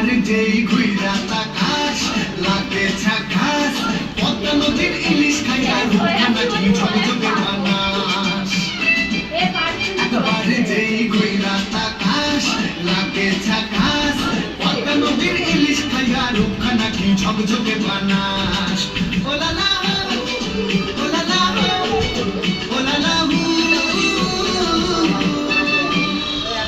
একবার যেই ঘুইরা তাকাস লাগে ঝাকাস পদ্মা নদীর ইলিশ খাইয়া রূপখানা কি ঝকঝকে বানাস একবার যেই ঘুইরা তাকাস লাগে ঝাকাস পদ্মা নদীর ইলিশ খাইয়া রূপখানা কি ঝকঝকে বানাস ওলালা ওলালা ওলালা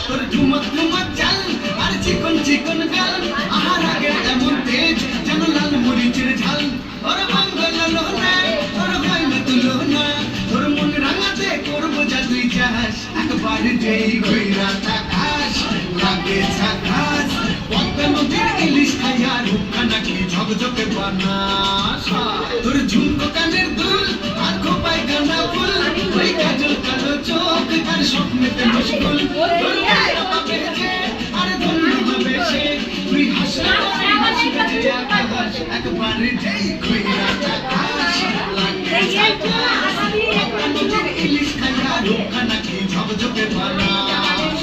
তোর ঝুমক ঝুমক চাল আর চিকন চিকন গাল আহার আগে এমন তেজ যেন লাল মরিচের ঝাল ওর মঙ্গল লোনা ওর ভাইলে তুলনা তোর মন রাঙাতে করবো যা তুই চাস একবার যেই ঘুইরা তাকাস লাগে ঝাকাস পদ্মা নদীর ইলিশ খাইয়া রূপখানা কি ঝকঝকে বানাস তোর ঝুমকো কানের দুল আর খোপায় গাঁদা ফুল ওই কাজল কালো চোখ আর স্বপ্নেতে মশগুল তোর মায়া পাবে যে আর ধন্য হবে সে তুই হাসলে আকাশ একবার যেই ঘুইরা তাকাস লাগে ঝাকাস পদ্মা নদীর ইলিশ খাইয়া রূপখানা কি ঝকঝকে বানাস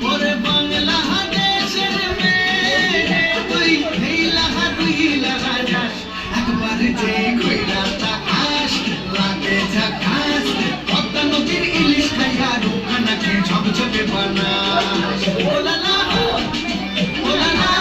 ওরে বাংলা দেশের মেয়ে তুই এই লাহা তুই লাহা যাস একবার যেই ঘুইরা তাকাস লাগে ঝাকাস পদ্মা নদীর ইলিশ খাইয়া রূপখানা কি ঝকঝকে বানাস ওলালা ওলালা